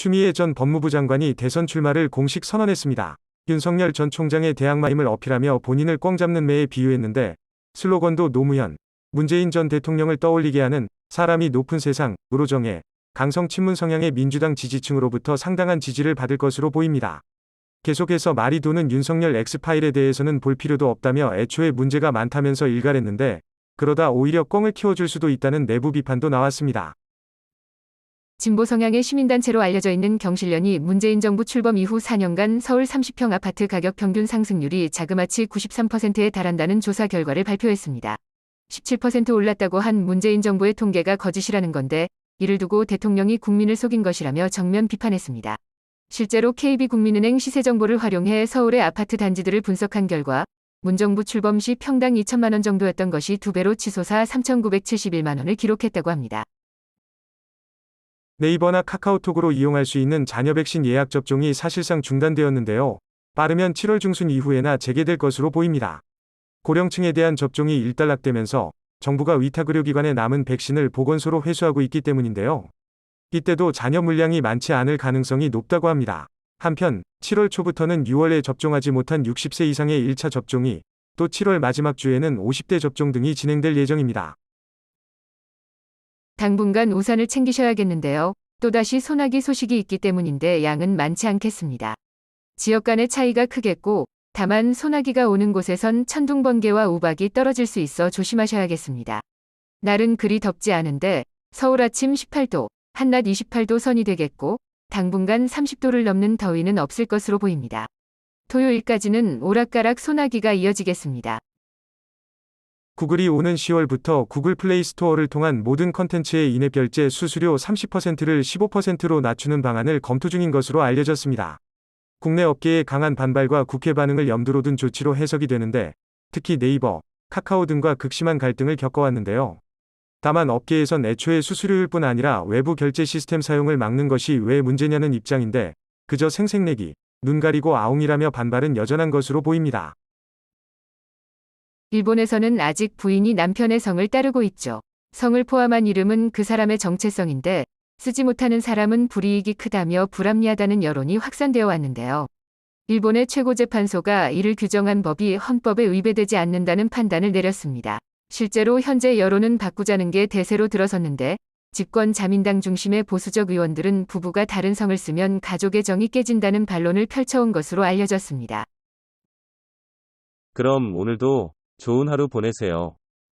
추미애 전 법무부 장관이 대선 출마를 공식 선언했습니다. 윤석열 전 총장의 대항마임을 어필하며 본인을 꽝 잡는 매에 비유했는데 슬로건도 노무현, 문재인 전 대통령을 떠올리게 하는 사람이 높은 세상으로 정해 강성 친문 성향의 민주당 지지층으로부터 상당한 지지를 받을 것으로 보입니다. 계속해서 말이 도는 윤석열 엑스파일에 대해서는 볼 필요도 없다며 애초에 문제가 많다면서 일갈했는데 그러다 오히려 꽝을 키워줄 수도 있다는 내부 비판도 나왔습니다. 진보 성향의 시민단체로 알려져 있는 경실련이 문재인 정부 출범 이후 4년간 서울 30평 아파트 가격 평균 상승률이 자그마치 93%에 달한다는 조사 결과를 발표했습니다. 17% 올랐다고 한 문재인 정부의 통계가 거짓이라는 건데 이를 두고 대통령이 국민을 속인 것이라며 정면 비판했습니다. 실제로 KB국민은행 시세정보를 활용해 서울의 아파트 단지들을 분석한 결과 문 정부 출범 시 평당 2천만 원 정도였던 것이 2배로 치솟아 3,971만 원을 기록했다고 합니다. 네이버나 카카오톡으로 이용할 수 있는 자녀 백신 예약 접종이 사실상 중단되었는데요. 빠르면 7월 중순 이후에나 재개될 것으로 보입니다. 고령층에 대한 접종이 일단락되면서 정부가 위탁의료기관에 남은 백신을 보건소로 회수하고 있기 때문인데요. 이때도 자녀 물량이 많지 않을 가능성이 높다고 합니다. 한편 7월 초부터는 6월에 접종하지 못한 60세 이상의 1차 접종이 또 7월 마지막 주에는 50대 접종 등이 진행될 예정입니다. 당분간 우산을 챙기셔야겠는데요. 또다시 소나기 소식이 있기 때문인데 양은 많지 않겠습니다. 지역 간의 차이가 크겠고 다만 소나기가 오는 곳에선 천둥 번개와 우박이 떨어질 수 있어 조심하셔야겠습니다. 날은 그리 덥지 않은데 서울 아침 18도, 한낮 28도 선이 되겠고 당분간 30도를 넘는 더위는 없을 것으로 보입니다. 토요일까지는 오락가락 소나기가 이어지겠습니다. 구글이 오는 10월부터 구글 플레이 스토어를 통한 모든 컨텐츠의 인앱 결제 수수료 30%를 15%로 낮추는 방안을 검토 중인 것으로 알려졌습니다. 국내 업계의 강한 반발과 국회 반응을 염두로 둔 조치로 해석이 되는데 특히 네이버, 카카오 등과 극심한 갈등을 겪어왔는데요. 다만 업계에선 애초에 수수료일 뿐 아니라 외부 결제 시스템 사용을 막는 것이 왜 문제냐는 입장인데 그저 생색내기, 눈 가리고 아웅이라며 반발은 여전한 것으로 보입니다. 일본에서는 아직 부인이 남편의 성을 따르고 있죠. 성을 포함한 이름은 그 사람의 정체성인데 쓰지 못하는 사람은 불이익이 크다며 불합리하다는 여론이 확산되어 왔는데요. 일본의 최고재판소가 이를 규정한 법이 헌법에 위배되지 않는다는 판단을 내렸습니다. 실제로 현재 여론은 바꾸자는 게 대세로 들어섰는데 집권 자민당 중심의 보수적 의원들은 부부가 다른 성을 쓰면 가족의 정이 깨진다는 반론을 펼쳐온 것으로 알려졌습니다. 그럼 오늘도 좋은 하루 보내세요.